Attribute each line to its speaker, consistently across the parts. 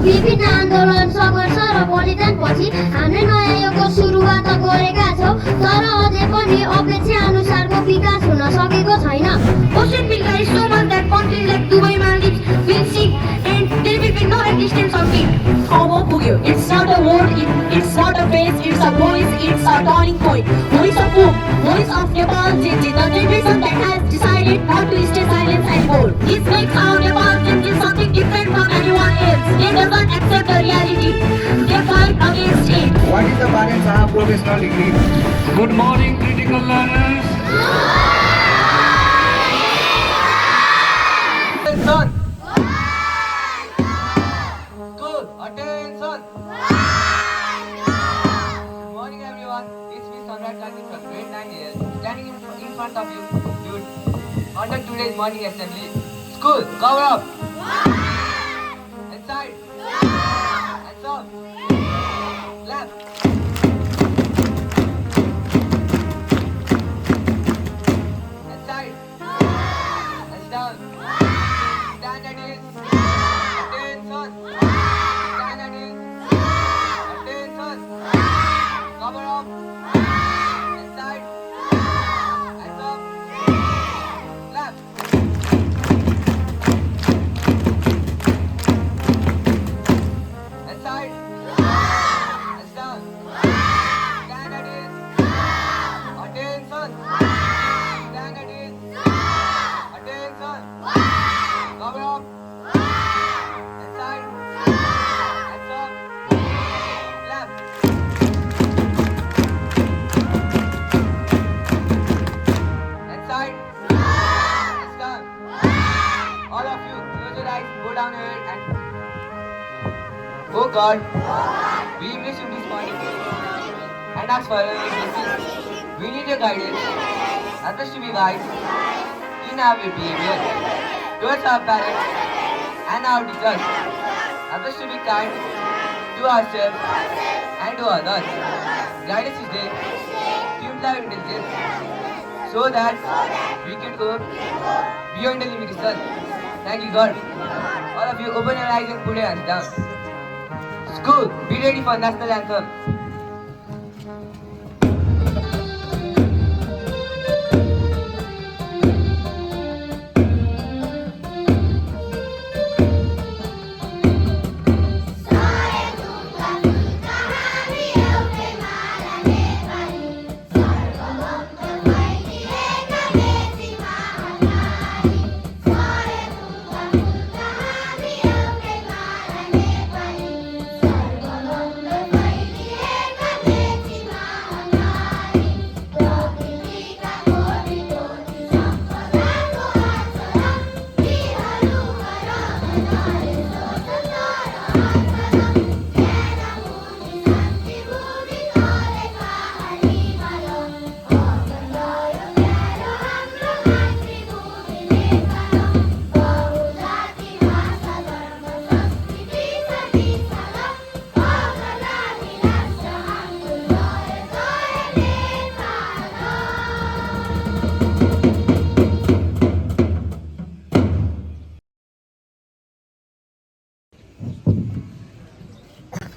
Speaker 1: विभिन्न आन्दोलन सङ्घर्ष र बलिदानपछि हामीले नयाँ युगको सुरुवात गरेका छौँ, तर अझै पनि अपेक्षा अनुसारको विकास हुन सकेको छैन।
Speaker 2: Ocean will rise so much that countries like Dubai, Maldives will sink and there will be no existence of it.
Speaker 3: Homo Pugyo. It's not a word, it's not a phrase, it's a voice, it's a turning point. Voice of whom? Voice of Nepal, the generation that has decided not to stay silent anymore. This makes our Nepal thinking something different from anyone else. They doesn't accept the reality. They fight against it.
Speaker 4: What is the Baren Sahab professional degree?
Speaker 5: Good morning, critical learners.
Speaker 4: Attention. Good. Attention. Good morning, everyone. It's me, Samrat Gandhi from grade 9 here, standing in front of you under today's morning assembly. School, cover up. Inside. Hands up. Left. Inside. Hands down. Stand at ease. Attention. Stand at ease. Attention. Cover up. Inside. Hands up. Left. Inside. Hands down. Stand at ease. Attention. Stand at ease. Attention. Cover up. Inside. Hands up. Left. Inside. Hands down. All of you, close your eyes, go down your head and... Oh God, we bless you this morning and ask for your blessing. We need your guidance. Help us to be wise in our behavior towards our parents and our teachers. Help us to be kind to ourselves and to others. Guidance is there to imply intelligence so that we can go beyond the limitation. Thank you, God. All of you, open your eyes and put your hands down. School, be ready for national anthem.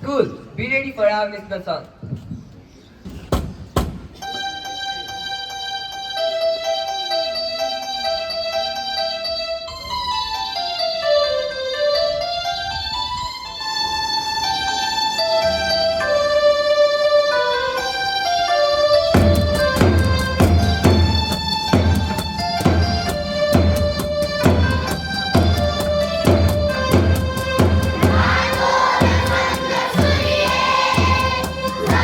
Speaker 4: School, be ready for our national song.
Speaker 1: Surya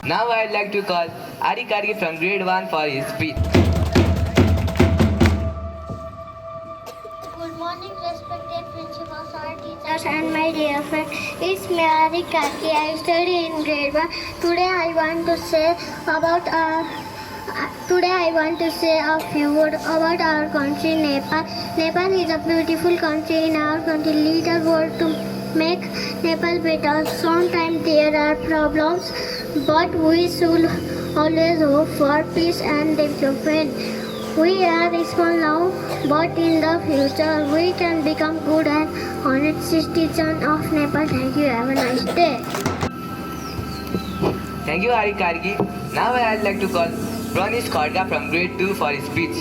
Speaker 4: Now I'd like to call Ari Kargi from grade 1 for his speech.
Speaker 1: Good morning, respected principals, our teachers, and my dear friend. It's me, Ari Karki. I study in grade 1. Today I want to say a few words about our country, Nepal. Nepal is a beautiful country. In our country, little work to make Nepal better. Sometimes there are problems, but we should always hope for peace and development. We are small now, but in the future we can become good and honest citizens of Nepal. Thank you. Have a nice day.
Speaker 4: Thank you, Ari Kargi. Now I'd like to call Pranis Kharga from grade 2 for his speech.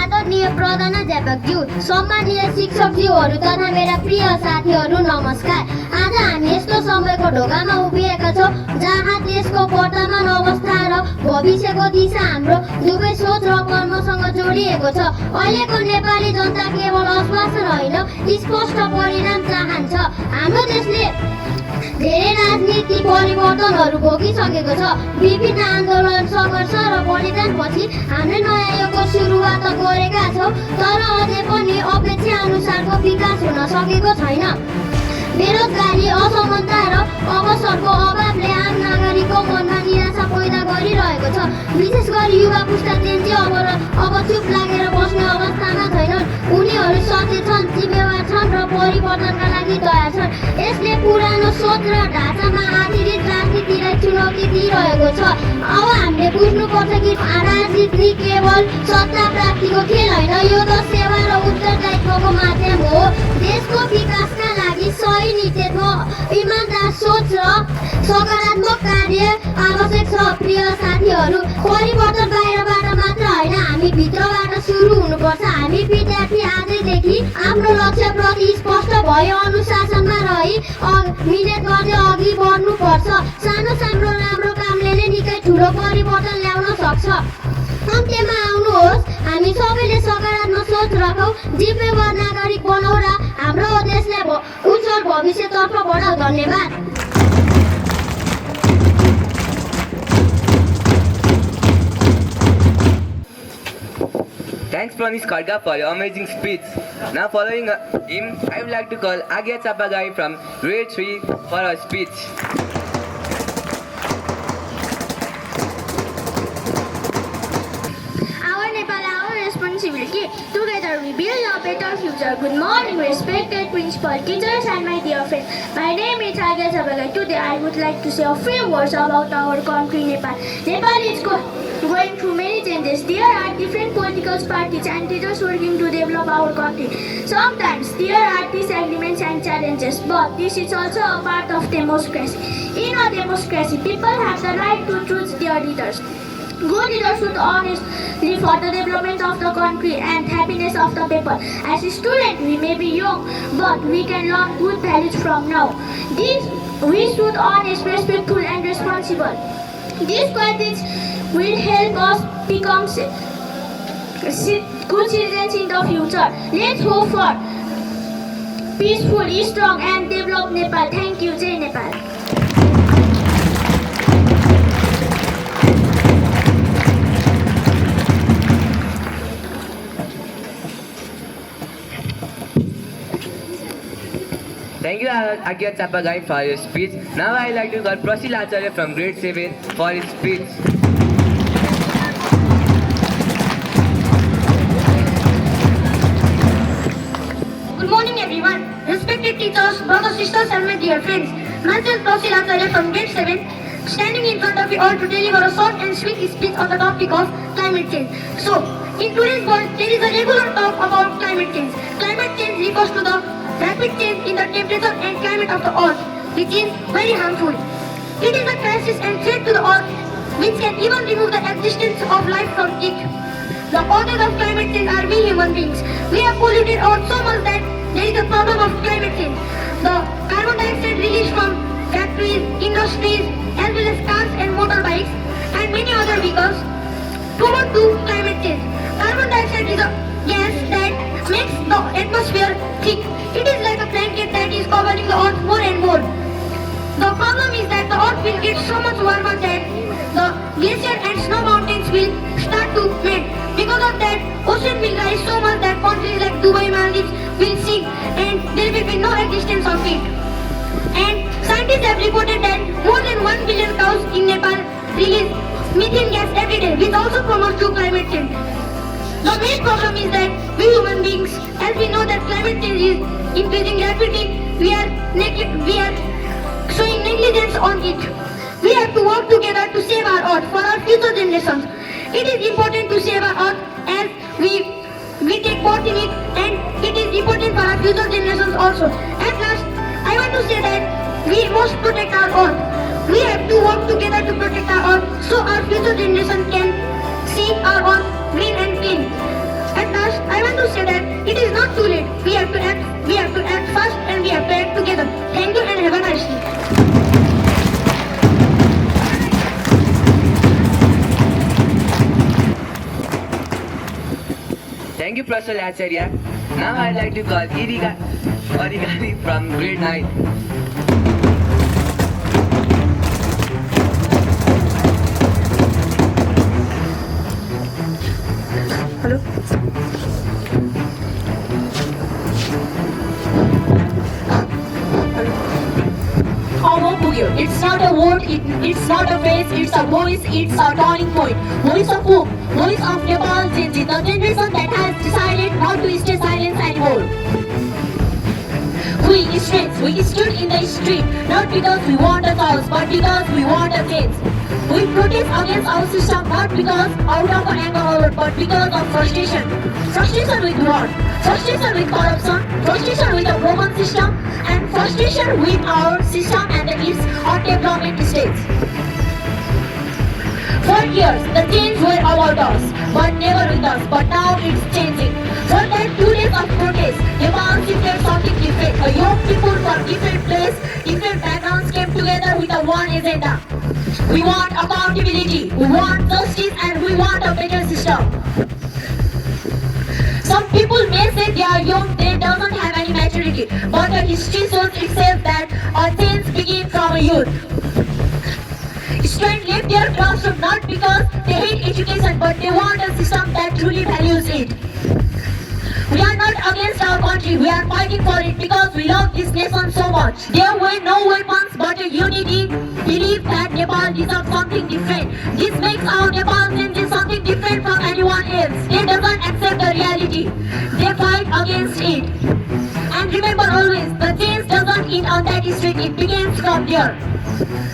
Speaker 1: आदरणीय प्रधानाध्यापकज्यू, सम्मानीय शिक्षकज्यूहरू तथा मेरा प्रिय साथीहरू नमस्कार। आज हामी यस्तो समयको ढोकामा उभिएका छौँ जहाँ देशको वर्तमान अवस्था र भविष्यको दिशा हाम्रो दुवै सोच र कर्मसँग जोडिएको छ। अहिलेको नेपाली जनता केवल आश्वासन होइन, स्पष्ट परिणाम चाहन्छ। हाम्रो देशले धेरै राजनीति परिवर्तनहरू भोगिसकेको छ। विभिन्न आन्दोलन, सङ्घर्ष र बलिदानपछि हामीले नयाँ युगको सुरुवात गरेका छौँ, तर अझै पनि अपेक्षा अनुसारको विकास हुन सकेको छैन। बेरोजगारी, असमानता र अवसरको अभावले आम नागरिकको मनमा निराशा पैदा गरिरहेको छ। विशेष गरी युवा पुस्ता जेन्जी अब चुप लागेर बस्ने अवस्थामा छैनन्। उनीहरू सचेत छन्, जिम्मेवार छन् र परिवर्तनका लागि तयार छन्। यसले पुरानो सोच र ढाँचामा आधारित राजनीतिलाई चुनौती दिइरहेको छ। अब हामीले बुझ्नुपर्छ कि राजनीति केवल सत्ता प्राप्तिको खेल होइन, यो त सेवा र उत्तरदायित्वको माध्यम हो। देशको विकासका लागि सही नेतृत्व, इमानदार सोच र सकारात्मक कार्य आवश्यक छ। प्रिय साथीहरू, परिवर्तन बाहिरबाट मात्र होइन, हामी भित्रबाट सुरु हुनुपर्छ। हामी विद्यार्थी आजैदेखि आफ्नो लक्ष्यप्रति स्पष्ट भए अनुशासनमा रही मिहिनेत गर्दै अघि बढ्नुपर्छ। सानो सानो राम्रो कामले नै निकै ठुलो परिवर्तन ल्याउन सक्छ। अन्त्यमा आउनुहोस्, हामी सबैले सकारात्मक सोच राखौँ, जिम्मेवार नागरिक बनाऊ र हाम्रो देशलाई उज्जवल भविष्यतर्फ बढाऊ। धन्यवाद।
Speaker 4: Thanks Pranis Kharga for your amazing speech. Now following him, I would like to call Agya Chapagai from grade 3 for her speech.
Speaker 1: Our Nepal, our responsibility. Together we build a better future. Good morning, respected principal, teachers, and my dear friends. My name is Agya Chapagai. Today I would like to say a few words about our country, Nepal. Nepal is going through many changes. There are different political parties and leaders working to develop our country. Sometimes there are disagreements and challenges, but this is also a part of democracy. In a democracy, people have the right to choose their leaders. Good leaders should honestly for the development of the country and happiness of the people. As a student, we may be young, but we can learn good values from now. We should honest, respectful, and responsible. These qualities will help us become good citizens in the future. Let's hope for peaceful, strong, and developed Nepal. Thank you, Jai Nepal.
Speaker 4: Thank you, Agya Chapagai, for your speech. Now I would like to call Prasil Acharya from grade 7 for his speech.
Speaker 2: Good morning, everyone. Respected teachers, brothers, sisters, and my dear friends. Myself, Prasil Acharya from grade 7, standing in front of you all to deliver a short and sweet speech on the topic of climate change. So, in today's world, there is a regular talk about climate change. Climate change refers to the rapid change in the temperature and climate of the earth, which is very harmful. It is a crisis and threat to the earth, which can even remove the existence of life from it. The authors of climate change are we human beings. We have polluted earth so much that there is a problem of climate change. The carbon dioxide released from factories, industries, as well as cars and motorbikes, and many other vehicles promote to climate change. Carbon dioxide is a gas that makes the atmosphere thick. It is like a blanket that is covering the earth more and more. The problem is that the earth will get so much warmer that the glacier and snow mountains will start to melt. Because of that, ocean will rise so much that countries like Dubai, Maldives will sink and there will be no existence of it. And scientists have reported that more than 1 billion cows in Nepal release methane gas every day, which also promotes to climate change. The main problem is that we human beings, as we know that climate change is increasing rapidly, we are showing negligence on it. We have to work together to save our earth for our future generations. It is important to save our earth as we take part in it, and it is important for our future generations also. At last, I want to say that we must protect our earth. We have to work together to protect our earth so our future generation can see our earth green and clean. At last, I want to say that it is not too late. We have to act fast, and we have to act together. Thank you and have a nice day.
Speaker 4: Thank you, Professor Acharya. Now I'd like to call Irika Origami from grade 9.
Speaker 3: Homo Bugyo. It's not a word, it's not a face, it's a voice, it's a turning point. Voice of whom? Voice of Nepal Gen Z, the generation that has decided not to stay silent anymore. We students, we stood in the street, not because we want a cause, but because we want a change. We protest against our system not because out of anger, but because of frustration. Frustration with what? Frustration with corruption, frustration with a broken system, and frustration with our system and its undevelopment stage. For years, the change were about us, but never with us. But now it's changing. For that 2 days of protest, Nepal shifted something different. A young people from different places, different backgrounds came together with a one agenda. We want accountability, we want justice, and we want a better system. Some people may say they are young, they doesn't have any maturity, but the history shows itself that a change begins from a youth. Students leave their classroom not because they hate education, but they want a system that truly values it. We are not against our country, we are fighting for it because we love this nation so much. There were no weapons but a unity, belief that Nepal deserves something different. This makes our Nepal changes something different from anyone else. They doesn't accept the reality, they fight against it. And remember always, the change doesn't end on that street, it begins from there.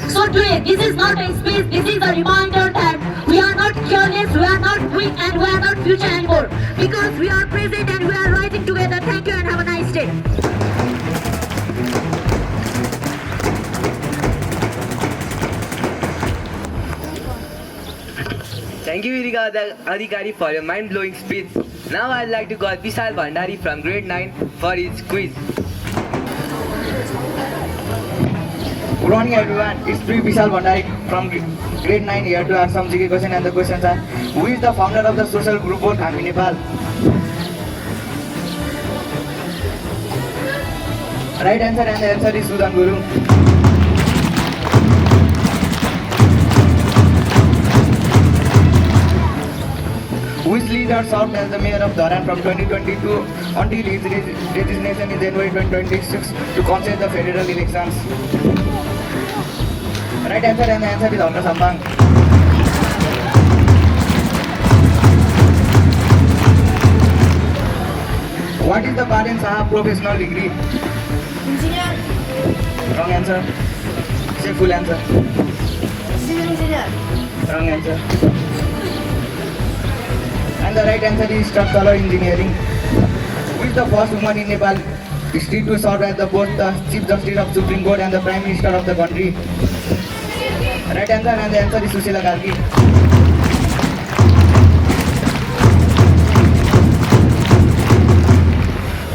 Speaker 3: So today, this is not a speech, this is a reminder that we are not careless, we are not weak, and we are not future anymore. Because we are present and we are rising together. Thank you and have a nice day.
Speaker 4: Thank you, Irika Adhikari, for your mind-blowing speech. Now I'd like to call Vishal Bhandari from grade 9 for his quiz.
Speaker 6: Good morning everyone, it's Vishal Bhandari from grade 9 here to ask some GK questions, and the questions are: who is the founder of the social group called Khami Nepal? Right answer, and the answer is Sudan Guru. Which leader served as the mayor of Dharan from 2022 until his resignation in January 2026 to contest the federal elections? Right answer, and the answer is Alka Sambang. What is the Baden Sahab professional degree?
Speaker 2: Engineer.
Speaker 6: Wrong answer. Say full answer.
Speaker 2: Civil engineer.
Speaker 6: Wrong answer. And the right answer is structural engineering. Who is the first woman in Nepal history to serve as both the Chief Justice of Supreme Court and the Prime Minister of the country? Right answer, and the answer is Susila Karki.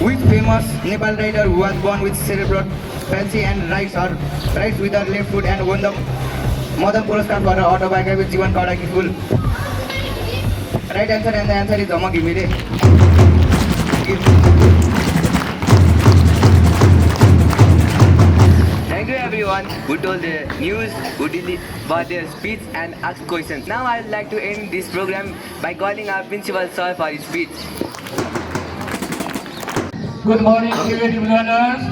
Speaker 6: Which famous Nepal writer who was born with cerebral palsy and writes with her left foot and won the Madan Puraskar for her autobiography Jivan Kaura Ki Phul? Right answer, and the answer is Dhamma Ghimire.
Speaker 4: who told the news, who delivered their speech and asked questions. Now I would like to end this program by calling our principal sir for his speech.
Speaker 5: Good morning, creative learners.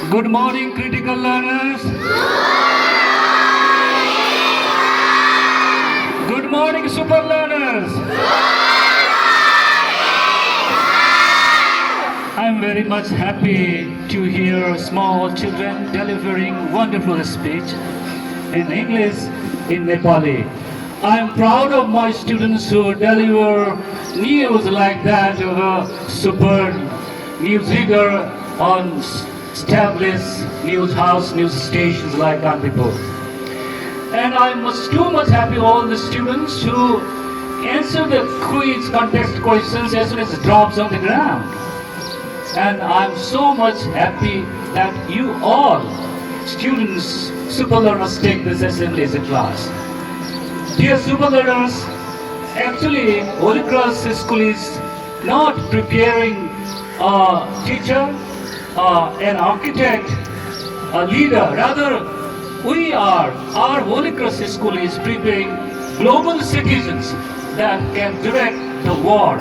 Speaker 5: Good morning, critical learners. Good morning, super learners. I'm very much happy to hear small children delivering wonderful speech in English, in Nepali. I'm proud of my students who deliver news like that of a super news reader on established news house, news stations like Kantipur. And I'm too much happy all the students who answer the quiz contest questions as soon as it drops on the ground. And I'm so much happy that you all, students, super learners, take this assembly as a class. Dear super learners, actually Holy Cross School is not preparing a teacher, an architect, a leader. Rather, our Holy Cross School is preparing global citizens that can direct the world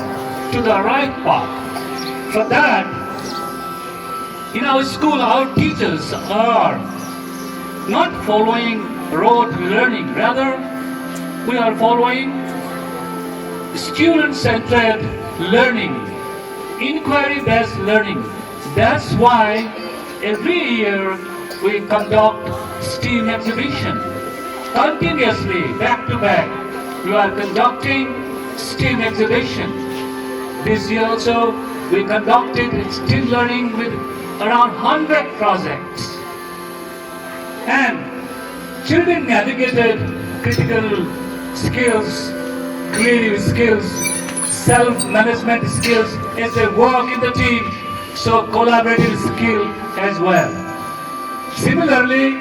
Speaker 5: to the right path. For that, in our school, our teachers are not following rote learning. Rather, we are following student-centered learning, inquiry-based learning. That's why every year we conduct STEAM exhibition. Continuously, back to back, we are conducting STEAM exhibition. This year also, we conducted STEAM learning with around 100 projects. And children navigated critical skills, creative skills, self-management skills as they work in the team, so collaborative skill as well. Similarly,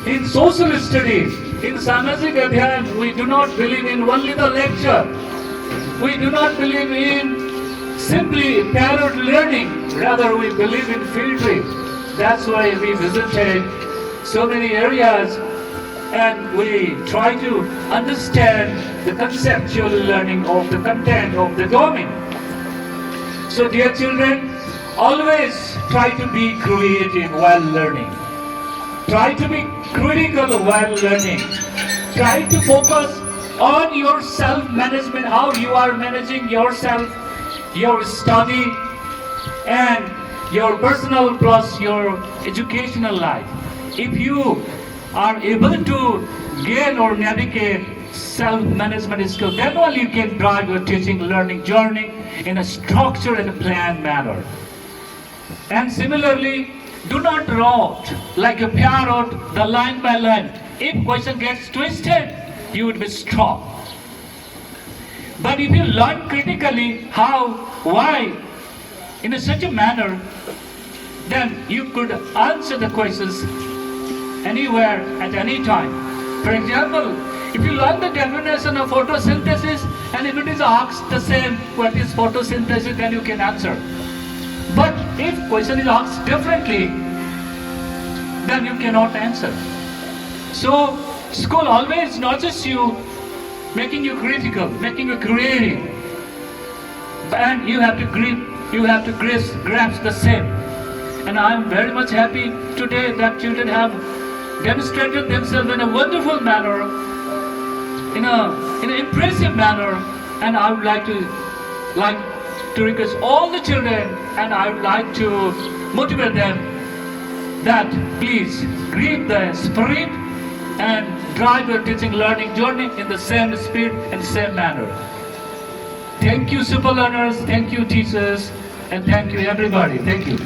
Speaker 5: in social studies, in Samajik Adhyayan, we do not believe in only the lecture. We do not believe in simply parrot learning. Rather, we believe in field trip. That's why we visited so many areas and we try to understand the conceptual learning of the content of the domain. So dear children, always try to be creative while learning. Try to be critical while learning. Try to focus on your self-management, how you are managing yourself, your study, and your personal plus your educational life. If you are able to gain or navigate self-management skills, then only you can drive your teaching learning journey in a structured and planned manner. And similarly, do not route like a parrot, the line by line. If question gets twisted, you would be stopped. But if you learn critically how, why, in such a manner, then you could answer the questions anywhere at any time. For example, if you learn the definition of photosynthesis and if it is asked the same, what is photosynthesis, then you can answer. But if question is asked differently, then you cannot answer. So school always nurtures you, making you critical, making you creative, and you have to grasp the same. And I am very much happy today that children have demonstrated themselves in a wonderful manner, in an impressive manner, and I would like to request all the children, and I would like to motivate them that please grip the spirit and drive your teaching learning journey in the same spirit and same manner. Thank you super learners, thank you teachers, and thank you everybody. Thank you.